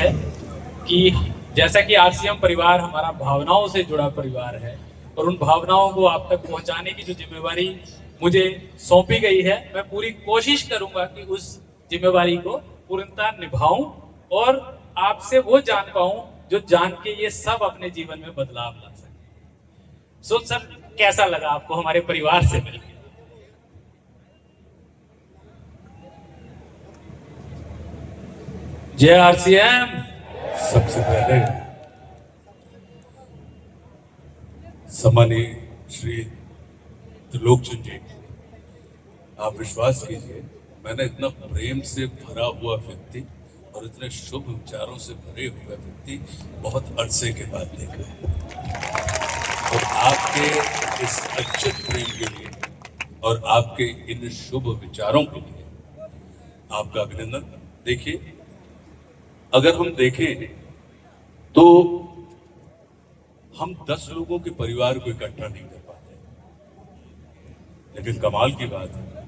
है कि जैसा कि आरसीएम परिवार हमारा भावनाओं से जुड़ा परिवार है और उन भावनाओं को आप तक पहुंचाने की जो जिम्मेवारी मुझे सौंपी गई है, मैं पूरी कोशिश करूंगा कि उस जिम्मेवारी को पूर्णतः निभाऊं और आपसे वो जान पाऊं जो जान के ये सब अपने जीवन में बदलाव ला सके। सो सर, कैसा लगा आपको हमारे परिवार से मिलकर? जय आरसीएम। सबसे पहले सम्मानीय श्री त्रिलोकचंद जी, आप विश्वास कीजिए, मैंने इतना प्रेम से भरा हुआ व्यक्ति और इतने शुभ विचारों से भरे हुए व्यक्ति बहुत अरसे के बाद देखा है। और आपके इस अच्छे प्रेम के लिए और आपके इन शुभ विचारों के लिए आपका अभिनंदन। देखिए, अगर हम देखें तो हम 10 लोगों के परिवार को इकट्ठा नहीं कर पाते, लेकिन कमाल की बात है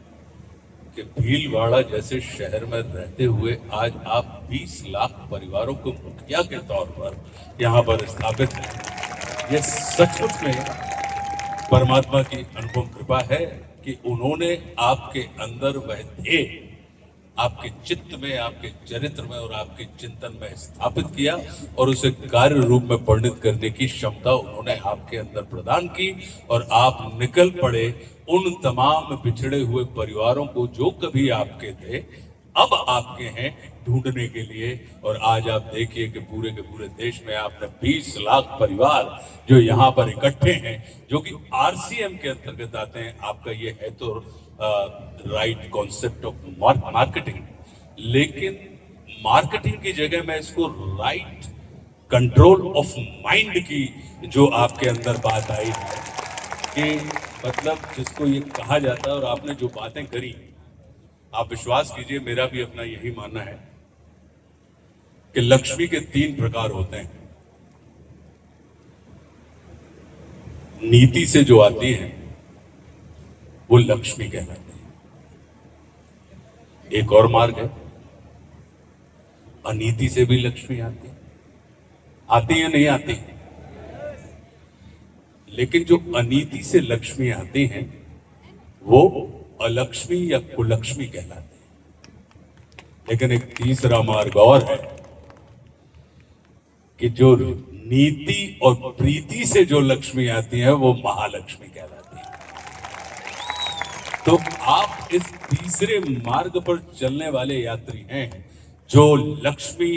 कि भीलवाड़ा जैसे शहर में रहते हुए आज आप 20 लाख परिवारों को मुखिया के तौर पर यहां पर स्थापित हैं। यह सचमुच में परमात्मा की अनुपम कृपा है कि उन्होंने आपके अंदर वह ध्येय आपके चित्त में, आपके चरित्र में और आपके चिंतन में स्थापित किया और उसे कार्य रूप में परिणत करने की क्षमता उन्होंने आपके अंदर प्रदान की और आप निकल पड़े उन तमाम बिछड़े हुए परिवारों को जो कभी आपके थे अब आपके हैं ढूंढने के लिए। और आज आप देखिए कि पूरे के पूरे देश में आपने 20 लाख परिवार जो यहाँ पर इकट्ठे हैं, जो कि आरसीएम के अंतर्गत आते हैं। आपका ये है तो राइट कॉन्सेप्ट ऑफ मार्केटिंग, लेकिन मार्केटिंग की जगह मैं इसको राइट कंट्रोल ऑफ माइंड की जो आपके अंदर बात आई है कि मतलब जिसको ये कहा जाता है। और आपने जो बातें करी, आप विश्वास कीजिए, मेरा भी अपना यही मानना है कि लक्ष्मी के 3 प्रकार होते हैं। नीति से जो आती है वो लक्ष्मी कहलाती है। एक और मार्ग है, अनीति से भी लक्ष्मी आती है। आती है नहीं आती? लेकिन जो अनीति से लक्ष्मी आती हैं वो अलक्ष्मी या कुलक्ष्मी कहलाती है। लेकिन एक तीसरा मार्ग और है कि जो नीति और प्रीति से जो लक्ष्मी आती है वो महालक्ष्मी कहलाती है। तो आप इस तीसरे मार्ग पर चलने वाले यात्री हैं जो लक्ष्मी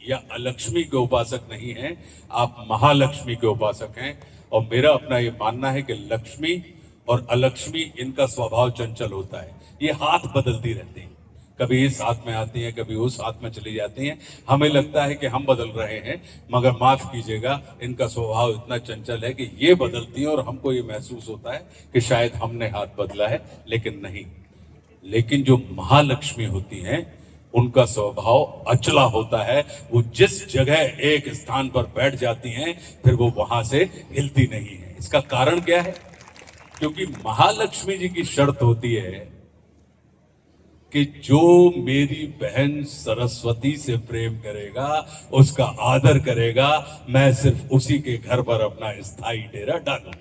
या अलक्ष्मी के उपासक नहीं हैं, आप महालक्ष्मी के उपासक हैं। और मेरा अपना ये मानना है कि लक्ष्मी और अलक्ष्मी इनका स्वभाव चंचल होता है, ये हाथ बदलती रहती हैं, कभी इस हाथ में आती हैं कभी उस हाथ में चली जाती हैं। हमें लगता है कि हम बदल रहे हैं, मगर माफ कीजिएगा, इनका स्वभाव इतना चंचल है कि ये बदलती हैं और हमको ये महसूस होता है कि शायद हमने हाथ बदला है, लेकिन नहीं। लेकिन जो महालक्ष्मी होती हैं उनका स्वभाव अचला होता है। वो जिस जगह एक स्थान पर बैठ जाती हैं फिर वो वहां से हिलती नहीं है। इसका कारण क्या है? क्योंकि महालक्ष्मी जी की शर्त होती है कि जो मेरी बहन सरस्वती से प्रेम करेगा, उसका आदर करेगा, मैं सिर्फ उसी के घर पर अपना स्थायी डेरा डालूंगी।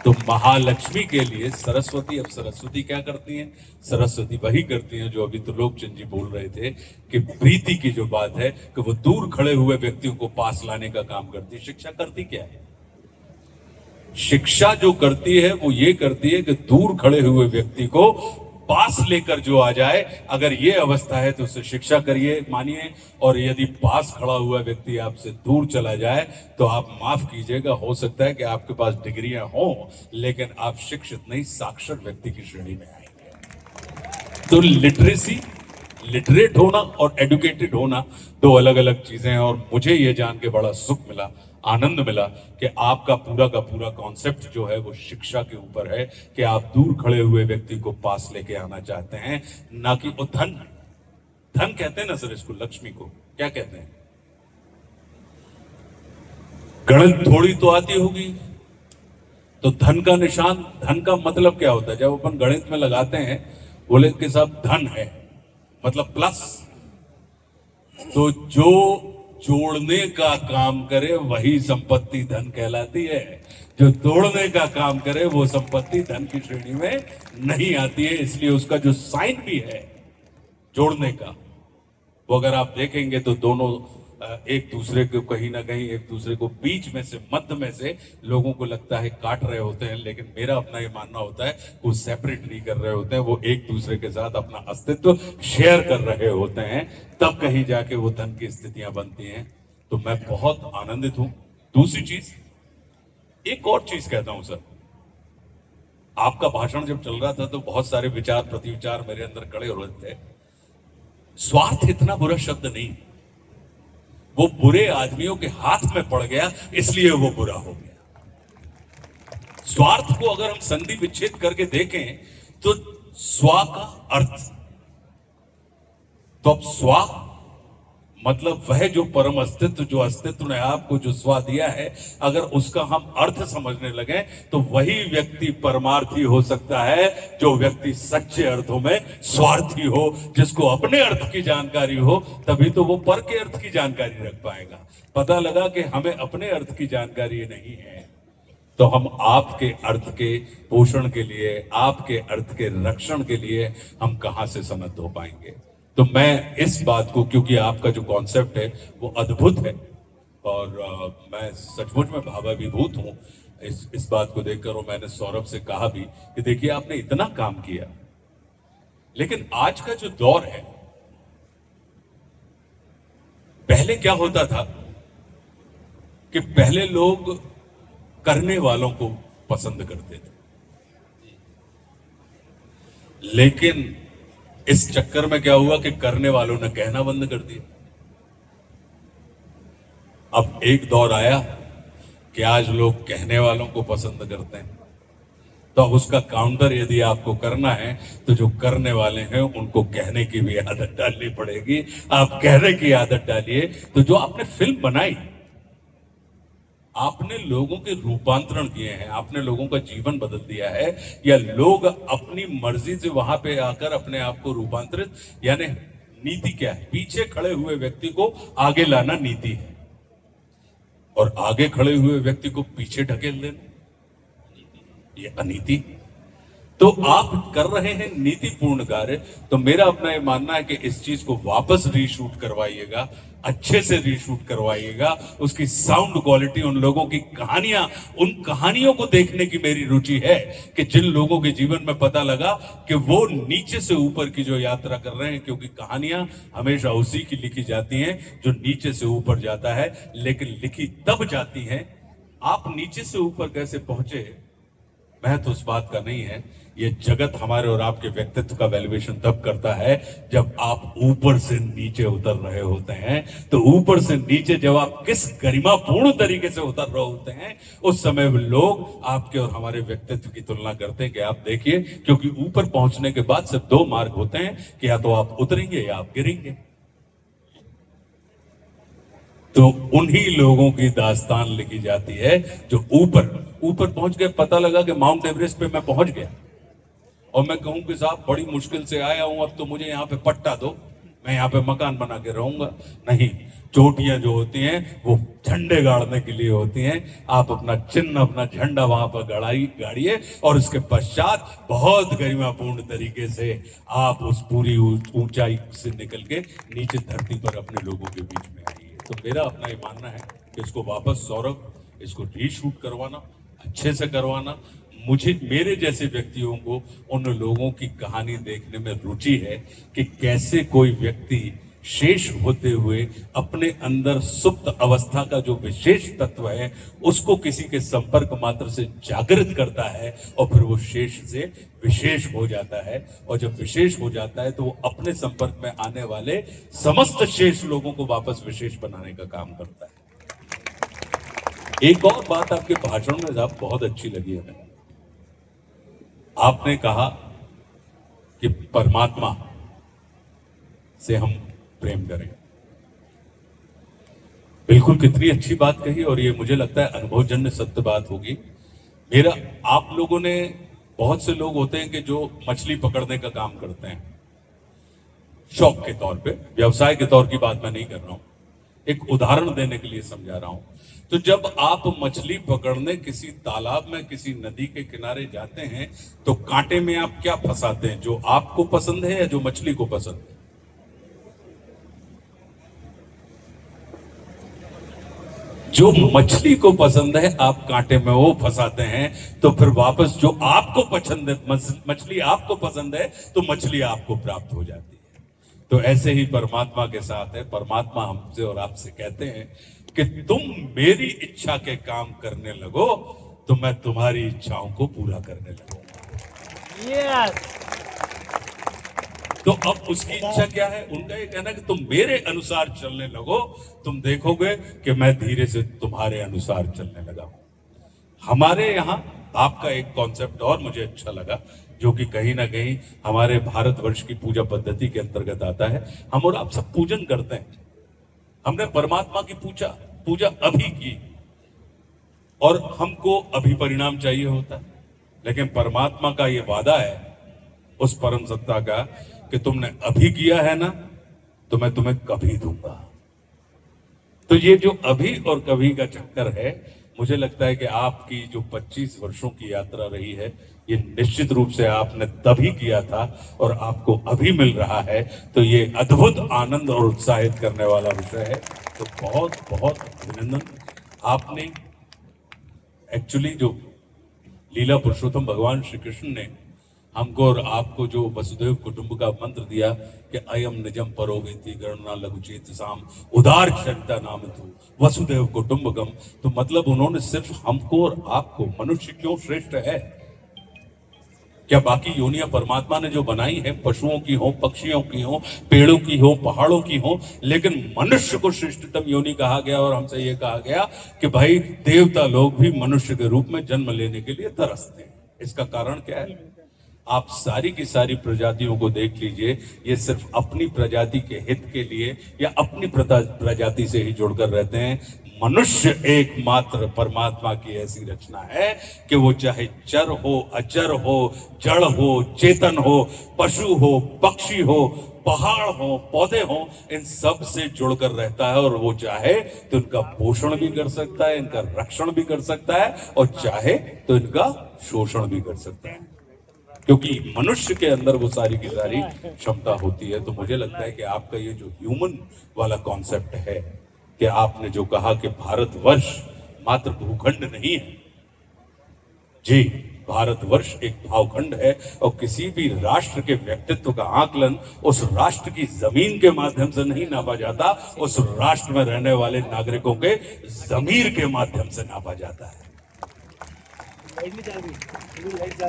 तो महालक्ष्मी के लिए सरस्वती, अब सरस्वती क्या करती हैं? सरस्वती वही करती हैं जो अभी त्रिलोकचंद जी बोल रहे थे कि प्रीति की जो बात है कि वो दूर खड़े हुए व्यक्तियों को पास लाने का काम करती है। शिक्षा करती क्या है? शिक्षा जो करती है वो ये करती है कि दूर खड़े हुए व्यक्ति को पास लेकर जो आ जाए। अगर ये अवस्था है तो उससे शिक्षा करिए, मानिए। और यदि पास खड़ा हुआ व्यक्ति आपसे दूर चला जाए तो आप माफ कीजिएगा, हो सकता है कि आपके पास डिग्रियां हों लेकिन आप शिक्षित नहीं, साक्षर व्यक्ति की श्रेणी में आएंगे। तो लिटरेसी, लिटरेट होना और एडुकेटेड होना दो अलग अलग चीजें हैं। और मुझे ये जान के बड़ा सुख मिला, आनंद मिला कि आपका पूरा का पूरा कॉन्सेप्ट जो है वो शिक्षा के ऊपर है कि आप दूर खड़े हुए व्यक्ति को पास लेके आना चाहते हैं, ना कि वो धन। धन कहते हैं ना सर इसको, लक्ष्मी को क्या कहते हैं? गणित थोड़ी तो आती होगी, तो धन का निशान, धन का मतलब क्या होता है? जब अपन गणित में लगाते हैं बोले कि साहब धन है मतलब प्लस, तो जो जोड़ने का काम करे वही संपत्ति धन कहलाती है, जो तोड़ने का काम करे वो संपत्ति धन की श्रेणी में नहीं आती है। इसलिए उसका जो साइन भी है जोड़ने का, वो अगर आप देखेंगे तो दोनों एक दूसरे को कहीं ना कहीं एक दूसरे को बीच में से मध्य में से लोगों को लगता है काट रहे होते हैं, लेकिन मेरा अपना ये मानना होता है वो सेपरेट नहीं कर रहे होते हैं, वो एक दूसरे के साथ अपना अस्तित्व शेयर कर रहे होते हैं, तब कहीं जाके वो धन की स्थितियां बनती हैं। तो मैं बहुत आनंदित हूं। दूसरी चीज, एक और चीज कहता हूं सर, आपका भाषण जब चल रहा था तो बहुत सारे विचार प्रतिविचार मेरे अंदर खड़े हो रहे थे। स्वार्थ इतना बुरा शब्द नहीं, वो बुरे आदमियों के हाथ में पड़ गया इसलिए वो बुरा हो गया। स्वार्थ को अगर हम संधि विच्छेद करके देखें तो स्वा का अर्थ, तो अब स्वा मतलब वह जो परम अस्तित्व, जो अस्तित्व ने आपको जो स्वा दिया है, अगर उसका हम अर्थ समझने लगे तो वही व्यक्ति परमार्थी हो सकता है जो व्यक्ति सच्चे अर्थों में स्वार्थी हो, जिसको अपने अर्थ की जानकारी हो, तभी तो वो पर के अर्थ की जानकारी रख पाएगा। पता लगा कि हमें अपने अर्थ की जानकारी नहीं है, तो हम आपके अर्थ के पोषण के लिए, आपके अर्थ के रक्षण के लिए हम कहां से समर्थ हो पाएंगे। तो मैं इस बात को, क्योंकि आपका जो कॉन्सेप्ट है वो अद्भुत है और मैं सचमुच में भावाभिभूत हूं इस बात को देखकर। और मैंने सौरभ से कहा भी कि देखिए आपने इतना काम किया, लेकिन आज का जो दौर है, पहले क्या होता था कि पहले लोग करने वालों को पसंद करते थे, लेकिन इस चक्कर में क्या हुआ कि करने वालों ने कहना बंद कर दिया। अब एक दौर आया कि आज लोग कहने वालों को पसंद करते हैं, तो अब उसका काउंटर यदि आपको करना है तो जो करने वाले हैं उनको कहने की भी आदत डालनी पड़ेगी। आप कहने की आदत डालिए। तो जो आपने फिल्म बनाई, आपने लोगों के रूपांतरण किए हैं, आपने लोगों का जीवन बदल दिया है, या लोग अपनी मर्जी से वहां पे आकर अपने आप को रूपांतरित, यानी नीति क्या है? पीछे खड़े हुए व्यक्ति को आगे लाना नीति है, और आगे खड़े हुए व्यक्ति को पीछे ढकेल देना ये अनीति। तो आप कर रहे हैं नीतिपूर्ण कार्य। तो मेरा अपना ये मानना है कि इस चीज को वापस रीशूट करवाइएगा, अच्छे से रीशूट करवाइएगा। उसकी साउंड क्वालिटी, उन लोगों की कहानियां, उन कहानियों को देखने की मेरी रुचि है कि जिन लोगों के जीवन में पता लगा कि वो नीचे से ऊपर की जो यात्रा कर रहे हैं, क्योंकि कहानियां हमेशा उसी की लिखी जाती हैं जो नीचे से ऊपर जाता है, लेकिन लिखी तब जाती हैं। आप नीचे से ऊपर कैसे पहुंचे, महत्व उस बात का नहीं है। ये जगत हमारे और आपके व्यक्तित्व का वैल्यूएशन तब करता है जब आप ऊपर से नीचे उतर रहे होते हैं। तो ऊपर से नीचे जब आप किस गरिमापूर्ण तरीके से उतर रहे होते हैं, उस समय लोग आपके और हमारे व्यक्तित्व की तुलना करते हैं कि आप देखिए, क्योंकि ऊपर पहुंचने के बाद सिर्फ दो मार्ग होते हैं कि या तो आप उतरेंगे या आप गिरेंगे। तो उन्हीं लोगों की दास्तान लिखी जाती है जो ऊपर पहुंच गए। पता लगा कि माउंट एवरेस्ट पे मैं पहुंच गया और मैं कहूं कि साहब बड़ी मुश्किल से आया हूं, अब तो मुझे यहाँ पे पट्टा दो, मैं यहाँ पे मकान बना के रहूंगा। नहीं, चोटियां जो होती हैं वो झंडे गाड़ने के लिए होती हैं। आप अपना चिन्ह, अपना झंडा वहां पर गाड़िए और उसके पश्चात बहुत गरिमापूर्ण तरीके से आप उस पूरी ऊंचाई से निकल के नीचे धरती पर अपने लोगों के बीच में आइए। तो मेरा अपना ये मानना है कि इसको वापस सौरभ, इसको रीशूट करवाना, अच्छे से करवाना। मुझे, मेरे जैसे व्यक्तियों को उन लोगों की कहानी देखने में रुचि है कि कैसे कोई व्यक्ति शेष होते हुए अपने अंदर सुप्त अवस्था का जो विशेष तत्व है उसको किसी के संपर्क मात्र से जागृत करता है और फिर वो शेष से विशेष हो जाता है। और जब विशेष हो जाता है तो वो अपने संपर्क में आने वाले समस्त शेष लोगों को वापस विशेष बनाने का काम करता है। एक और बात आपके भाषण में साहब बहुत अच्छी लगी हमें। आपने कहा कि परमात्मा से हम प्रेम करें। बिल्कुल, कितनी अच्छी बात कही, और ये मुझे लगता है अनुभवजन्य सत्य बात होगी। मेरा, आप लोगों ने, बहुत से लोग होते हैं कि जो मछली पकड़ने का काम करते हैं, शौक के तौर पे, व्यवसाय के तौर की बात मैं नहीं कर रहा हूं, एक उदाहरण देने के लिए समझा रहा हूं। तो जब आप मछली पकड़ने किसी तालाब में, किसी नदी के किनारे जाते हैं, तो कांटे में आप क्या फंसाते हैं, जो आपको पसंद है या जो मछली को पसंद है? जो मछली को पसंद है आप कांटे में वो फंसाते हैं, तो फिर वापस जो आपको पसंद है, मछली आपको पसंद है, तो मछली आपको प्राप्त हो जाती है। तो ऐसे ही परमात्मा के साथ है। परमात्मा हमसे और आपसे कहते हैं कि तुम मेरी इच्छा के काम करने लगो तो मैं तुम्हारी इच्छाओं को पूरा करने लगूंगा। तो अब उसकी इच्छा क्या है? उनका ये कहना कि तुम मेरे अनुसार चलने लगो, तुम देखोगे कि मैं धीरे से तुम्हारे अनुसार चलने लगा हूं। हमारे यहां आपका एक कॉन्सेप्ट और मुझे अच्छा लगा, जो कि कहीं ना कहीं हमारे भारतवर्ष की पूजा पद्धति के अंतर्गत आता है। हम और आप सब पूजन करते हैं। हमने परमात्मा की पूजा अभी की और हमको अभी परिणाम चाहिए होता है, लेकिन परमात्मा का ये वादा है उस परम सत्ता का कि तुमने अभी किया है ना, तो मैं तुम्हें कभी दूंगा। तो ये जो अभी और कभी का चक्कर है, मुझे लगता है कि आपकी जो 25 वर्षों की यात्रा रही है, ये निश्चित रूप से आपने तभी किया था और आपको अभी मिल रहा है, तो ये अद्भुत आनंद और उत्साहित करने वाला विषय है। तो बहुत बहुत अभिनंदन। आपने एक्चुअली जो लीला पुरुषोत्तम भगवान श्री कृष्ण ने हमको और आपको जो वसुदेव कुटुंब का मंत्र दिया कि अयम निजम परोवेति गणना लघुचेत साम उदार चरिता नाम तू वसुदेव कुटुंबकम, तो मतलब उन्होंने सिर्फ हमको और आपको, मनुष्य क्यों श्रेष्ठ है? क्या बाकी योनियां परमात्मा ने जो बनाई है, पशुओं की हो, पक्षियों की हो, पेड़ों की हो, पहाड़ों की हो, लेकिन मनुष्य को श्रेष्ठतम योनि कहा गया और हमसे यह कहा गया कि भाई देवता लोग भी मनुष्य के रूप में जन्म लेने के लिए तरसते हैं। इसका कारण क्या है? आप सारी की सारी प्रजातियों को देख लीजिए, ये सिर्फ अपनी प्रजाति के हित के लिए या अपनी प्रजाति से ही जुड़कर रहते हैं। मनुष्य एकमात्र परमात्मा की ऐसी रचना है कि वो चाहे चर हो, अचर हो, जड़ हो, चेतन हो, पशु हो, पक्षी हो, पहाड़ हो, पौधे हो, इन सब से जुड़कर रहता है। और वो चाहे तो इनका पोषण भी कर सकता है, इनका रक्षण भी कर सकता है, और चाहे तो इनका शोषण भी कर सकता है, क्योंकि मनुष्य के अंदर वो सारी की सारी क्षमता होती है। तो मुझे लगता है कि आपका ये जो ह्यूमन वाला कॉन्सेप्ट है, कि आपने जो कहा कि भारतवर्ष मात्र भूखंड नहीं है, जी, भारतवर्ष एक भावखंड है, और किसी भी राष्ट्र के व्यक्तित्व का आकलन उस राष्ट्र की जमीन के माध्यम से नहीं नापा जाता, उस राष्ट्र में रहने वाले नागरिकों के जमीर के माध्यम से नापा जाता है।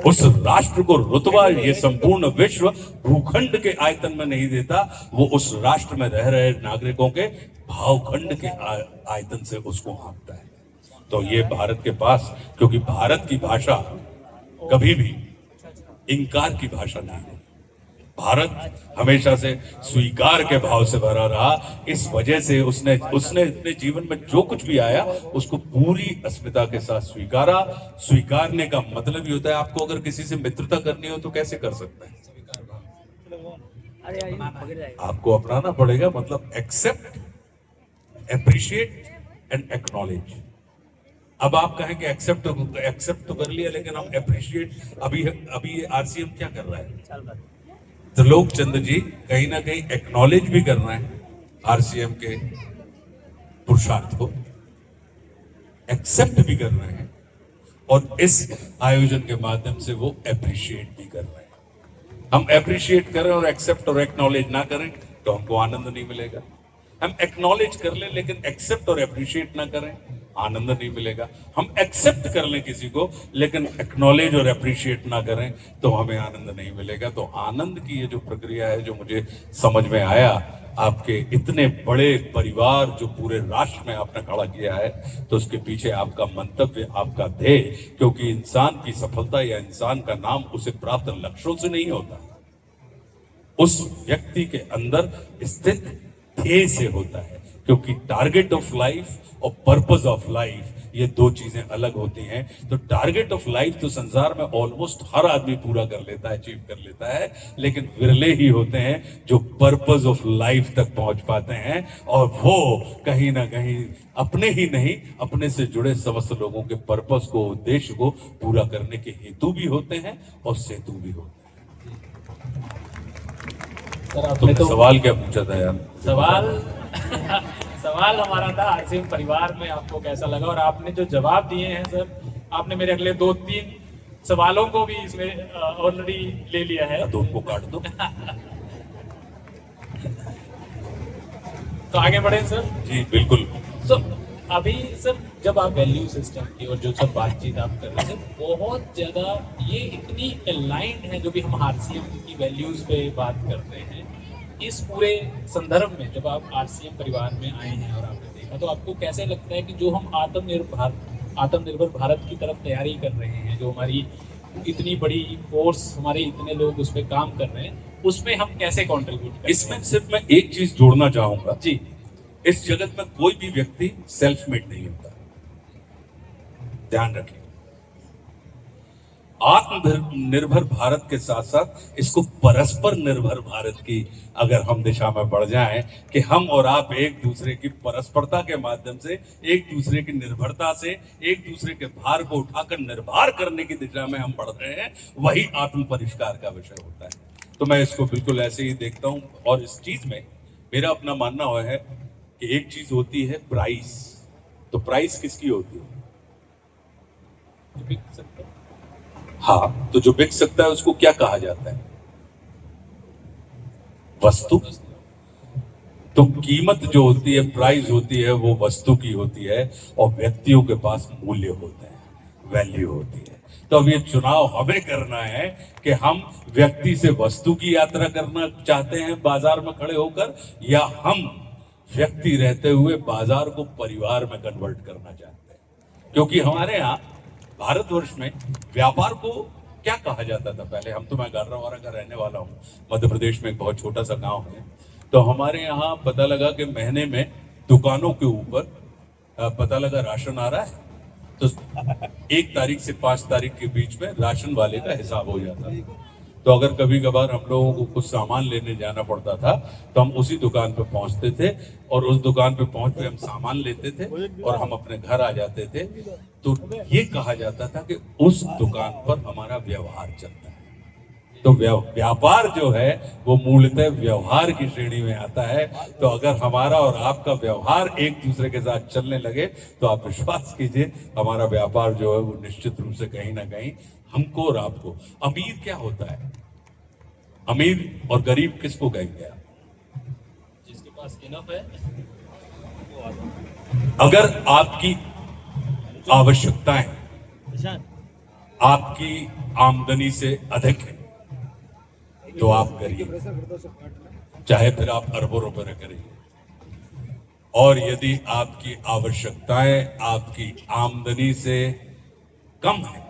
उस राष्ट्र को रुतबा ये संपूर्ण विश्व भूखंड के आयतन में नहीं देता, वो उस राष्ट्र में रह रहे नागरिकों के भावखंड के आयतन से उसको आंकता है। तो ये भारत के पास, क्योंकि भारत की भाषा कभी भी इंकार की भाषा नहीं है, भारत हमेशा से स्वीकार के भाव से भरा रहा। इस वजह से उसने अपने जीवन में जो कुछ भी आया उसको पूरी अस्मिता के साथ स्वीकारा। स्वीकारने का मतलब ही होता है, आपको अगर किसी से मित्रता करनी हो तो कैसे कर सकते हैं? आपको अपनाना पड़ेगा, मतलब एक्सेप्ट, एप्रिशिएट एंड एक्नॉलेज। अब आप कहें कि एक्सेप्ट तो कर लिया, लेकिन हम एप्रिशिएट, अभी आरसीएम क्या कर रहा है? त्रिलोक चंद्र जी कहीं ना कहीं एक्नॉलेज भी कर रहे हैं आरसीएम के पुरुषार्थ को, एक्सेप्ट भी कर रहे हैं, और इस आयोजन के माध्यम से वो एप्रिशिएट भी कर रहे हैं। हम एप्रिशिएट करें और एक्सेप्ट और एक्नॉलेज ना करें तो हमको आनंद नहीं मिलेगा। हम एक्नॉलेज कर लें लेकिन एक्सेप्ट और एप्रिशिएट ना करें, आनंद नहीं मिलेगा। हम एक्सेप्ट कर लें किसी को लेकिन एक्नॉलेज और एप्रिशिएट ना करें तो हमें आनंद नहीं मिलेगा। तो आनंद की ये जो प्रक्रिया है, जो मुझे समझ में आया, आपके इतने बड़े परिवार जो पूरे राष्ट्र में आपने खड़ा किया है, तो उसके पीछे आपका मंतव्य, आपका ध्येय, क्योंकि इंसान की सफलता या इंसान का नाम उसे प्राप्त लक्ष्यों से नहीं होता, उस व्यक्ति के अंदर स्थित ध्येय से होता है। क्योंकि टारगेट ऑफ लाइफ और पर्पस ऑफ लाइफ ये दो चीजें अलग होती हैं। तो टारगेट ऑफ लाइफ तो संसार में ऑलमोस्ट हर आदमी पूरा कर लेता है, अचीव कर लेता है, लेकिन विरले ही होते हैं जो पर्पस ऑफ लाइफ तक पहुंच पाते हैं, और वो कहीं ना कहीं अपने ही नहीं, अपने से जुड़े समस्त लोगों के पर्पस को, उद्देश्य को पूरा करने के हेतु भी होते हैं और सेतु भी होते हैं। सर आपने तुमने तो सवाल क्या पूछा था यार? सवाल हमारा था आरसीएम परिवार में आपको कैसा लगा, और आपने जो जवाब दिए हैं सर, आपने मेरे अगले 2-3 सवालों को भी इसमें ऑलरेडी ले लिया है। तो उनको काट दो। तो आगे बढ़े सर। जी बिल्कुल। सर अभी सर जब आप वैल्यू सिस्टम की और जो सब बातचीत आप कर रहे हैं, बहुत ज्यादा ये इतनी अलाइंड है जो भी हम आरसीएम की वैल्यूज पे बात कर रहे हैं। इस पूरे संदर्भ में जब आप आरसीएम परिवार में आए हैं और आपने देखा, तो आपको कैसे लगता है कि जो हम आत्मनिर्भर भारत की तरफ तैयारी कर रहे हैं, जो हमारी इतनी बड़ी फोर्स, हमारे इतने लोग उस पर काम कर रहे हैं, उसमें हम कैसे कंट्रीब्यूट करें? इसमें सिर्फ मैं एक चीज जोड़ना चाहूंगा जी। इस जगत में कोई भी व्यक्ति सेल्फ मेड नहीं होता, ध्यान रखें। आत्मनिर्भर भारत के साथ साथ इसको परस्पर निर्भर भारत की अगर हम दिशा में बढ़ जाएं कि हम और आप एक दूसरे की परस्परता के माध्यम से, एक दूसरे की निर्भरता से, एक दूसरे के भार को उठाकर निर्भर करने की दिशा में हम बढ़ रहे हैं, वही आत्म परिष्कार का विषय होता है। तो मैं इसको बिल्कुल ऐसे ही देखता हूं। और इस चीज में मेरा अपना मानना हुआ है कि एक चीज होती है प्राइस। तो प्राइस किसकी होती है? हाँ, तो जो बिक सकता है उसको क्या कहा जाता है? वस्तु। तो कीमत जो होती है, प्राइस होती है, वो वस्तु की होती है, और व्यक्तियों के पास मूल्य होते हैं, वैल्यू होती है। तो अब ये चुनाव हमें करना है कि हम व्यक्ति से वस्तु की यात्रा करना चाहते हैं बाजार में खड़े होकर, या हम व्यक्ति रहते हुए बाजार को परिवार में कन्वर्ट करना चाहते हैं। क्योंकि हमारे यहाँ भारतवर्ष में व्यापार को क्या कहा जाता था पहले? हम तो, मैं गाड़रावाड़ा का रहने वाला हूँ, मध्य प्रदेश में एक बहुत छोटा सा गांव है। तो हमारे यहाँ पता लगा कि महीने में दुकानों के ऊपर पता लगा राशन आ रहा है, तो 1 तारीख से 5 तारीख के बीच में राशन वाले का हिसाब हो जाता है। तो अगर कभी कभार हम लोगों को कुछ सामान लेने जाना पड़ता था, तो हम उसी दुकान पे पहुंचते थे, और उस दुकान पे पहुंच के हम सामान लेते थे और हम अपने घर आ जाते थे। तो ये कहा जाता था कि उस दुकान पर हमारा व्यवहार चलता है। तो व्यापार जो है वो मूलतः व्यवहार की श्रेणी में आता है। तो अगर हमारा और आपका व्यवहार एक दूसरे के साथ चलने लगे, तो आप विश्वास कीजिए हमारा व्यापार जो है वो निश्चित रूप से कहीं ना कहीं हमको और आपको। अमीर क्या होता है? अमीर और गरीब किसको कहेंगे आप? जिसके पास इनफ है। अगर आपकी आवश्यकताएं आपकी आमदनी से अधिक है तो आप करिए, चाहे फिर आप अरबों रुपए करिए। और यदि आपकी आवश्यकताएं आपकी आमदनी से कम है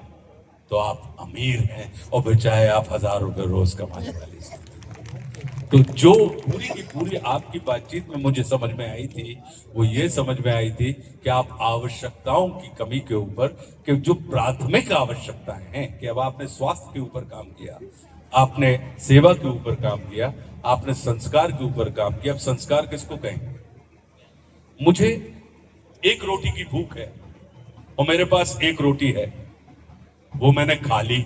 तो आप अमीर हैं, और फिर चाहे आप 1000 रुपए रोज कमाने वाली स्थिति। तो जो पूरी की पूरी आपकी बातचीत में मुझे समझ में आई थी, वो ये समझ में आई थी कि आप आवश्यकताओं की कमी के ऊपर, कि जो प्राथमिक आवश्यकताएं हैं, कि अब आपने स्वास्थ्य के ऊपर काम किया, आपने सेवा के ऊपर काम किया, आपने संस्कार के ऊपर काम किया। अब संस्कार किसको कहेंगे? मुझे 1 रोटी की भूख है और मेरे पास 1 रोटी है, वो मैंने खा ली,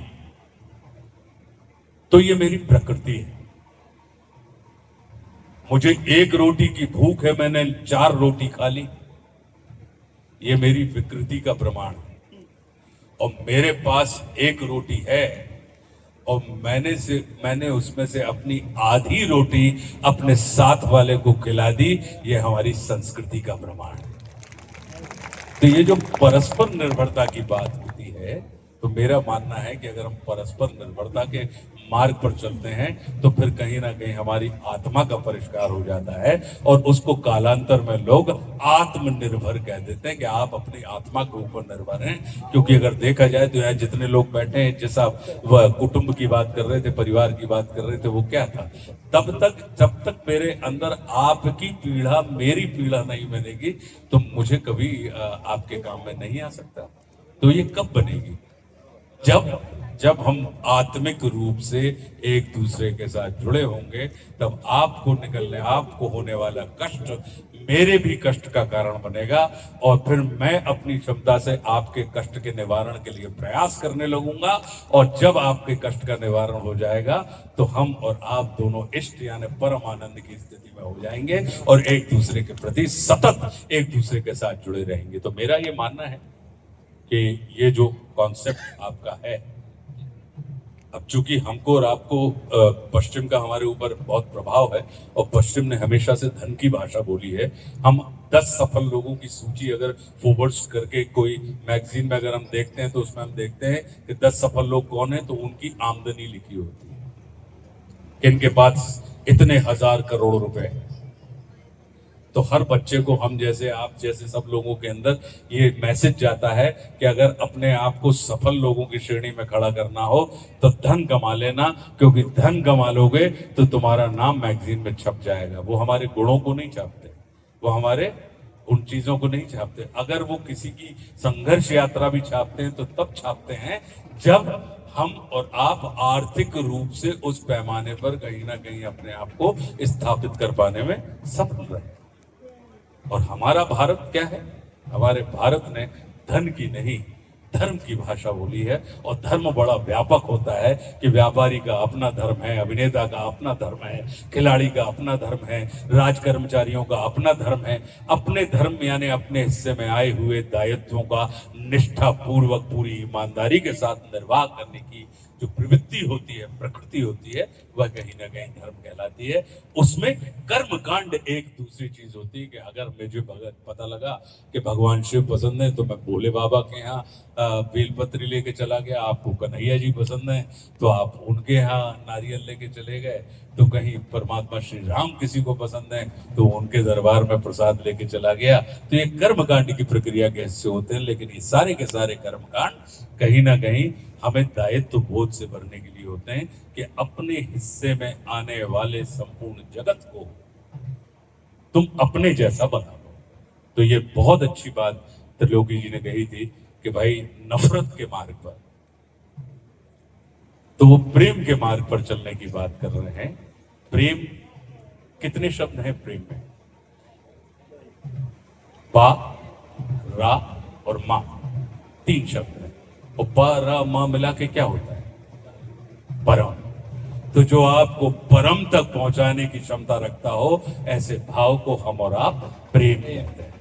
तो ये मेरी प्रकृति है। मुझे 1 रोटी की भूख है, मैंने 4 रोटी खा ली, ये मेरी विकृति का प्रमाण है। और मेरे पास 1 रोटी है और मैंने उसमें से अपनी आधी रोटी अपने साथ वाले को खिला दी, ये हमारी संस्कृति का प्रमाण है। तो ये जो परस्पर निर्भरता की बात होती है, तो मेरा मानना है कि अगर हम परस्पर निर्भरता के मार्ग पर चलते हैं तो फिर कहीं ना कहीं हमारी आत्मा का परिष्कार हो जाता है और उसको कालांतर में लोग आत्मनिर्भर कह देते हैं कि आप अपनी आत्मा के ऊपर निर्भर हैं। क्योंकि अगर देखा जाए तो यहाँ जितने लोग बैठे हैं, जैसा वह कुटुंब की बात कर रहे थे, परिवार की बात कर रहे थे, वो क्या था, तब तक जब तक मेरे अंदर आपकी पीड़ा मेरी पीड़ा नहीं बनेगी तो मुझे कभी आपके काम में नहीं आ सकता। तो ये कब बनेगी? जब हम आत्मिक रूप से एक दूसरे के साथ जुड़े होंगे, तब आपको होने वाला कष्ट मेरे भी कष्ट का कारण बनेगा और फिर मैं अपनी क्षमता से आपके कष्ट के निवारण के लिए प्रयास करने लगूंगा। और जब आपके कष्ट का निवारण हो जाएगा तो हम और आप दोनों इष्ट यानी परम आनंद की स्थिति में हो जाएंगे और एक दूसरे के प्रति सतत एक दूसरे के साथ जुड़े रहेंगे। तो मेरा ये मानना है कि ये जो कॉन्सेप्ट आपका है, अब चूंकि हमको और आपको पश्चिम का हमारे ऊपर बहुत प्रभाव है और पश्चिम ने हमेशा से धन की भाषा बोली है। हम 10 सफल लोगों की सूची अगर फॉरवर्ड करके कोई मैगजीन में अगर हम देखते हैं तो उसमें हम देखते हैं कि 10 सफल लोग कौन है, तो उनकी आमदनी लिखी होती है कि इनके पास इतने हजार करोड़ रुपए। तो हर बच्चे को, हम जैसे आप जैसे सब लोगों के अंदर ये मैसेज जाता है कि अगर अपने आप को सफल लोगों की श्रेणी में खड़ा करना हो तो धन कमा लेना, क्योंकि धन कमा लोगे तो तुम्हारा नाम मैगजीन में छप जाएगा। वो हमारे गुणों को नहीं छापते, वो हमारे उन चीजों को नहीं छापते। अगर वो किसी की संघर्ष यात्रा भी छापते हैं तो तब छापते हैं जब हम और आप आर्थिक रूप से उस पैमाने पर कहीं ना कहीं अपने आप को स्थापित कर पाने में सफल रहे। और हमारा भारत क्या है? हमारे भारत ने धन की नहीं, धर्म की भाषा बोली है। और धर्म बड़ा व्यापक होता है कि व्यापारी का अपना धर्म है, अभिनेता का अपना धर्म है, खिलाड़ी का अपना धर्म है, राज कर्मचारियों का अपना धर्म है। अपने धर्म यानी अपने हिस्से में आए हुए दायित्वों का निष्ठा पूर्वक पूरी ईमानदारी के साथ निर्वाह करने की जो प्रवृत्ति होती है, प्रकृति होती है, वह कहीं ना कहीं धर्म कहलाती है। उसमें कर्म कांड एक दूसरी चीज होती है कि अगर मुझे पता लगा कि भगवान शिव पसंद है तो मैं भोले बाबा के यहाँ बेलपत्री लेके चला गया, आपको कन्हैया जी पसंद है तो आप उनके यहाँ नारियल लेके चले गए, तो कहीं परमात्मा श्री राम किसी को पसंद है तो उनके दरबार में प्रसाद लेके चला गया। तो ये कर्म कांड की प्रक्रिया के हिस्से होते हैं, लेकिन ये सारे के सारे कर्म कांड कहीं ना कहीं हमें दायित्व बोध से भरने के लिए होते हैं कि अपने हिस्से में आने वाले संपूर्ण जगत को तुम अपने जैसा बना लो। तो ये बहुत अच्छी बात त्रिलोकी जी ने कही थी कि भाई नफरत के मार्ग पर, तो वो प्रेम के मार्ग पर चलने की बात कर रहे हैं। प्रेम, कितने शब्द हैं प्रेम में? पा, रा और मा, 3 शब्द हैं। और पा, रा, मा मिला के क्या होता है? परम। तो जो आपको परम तक पहुंचाने की क्षमता रखता हो, ऐसे भाव को हम और आप प्रेम कहते हैं।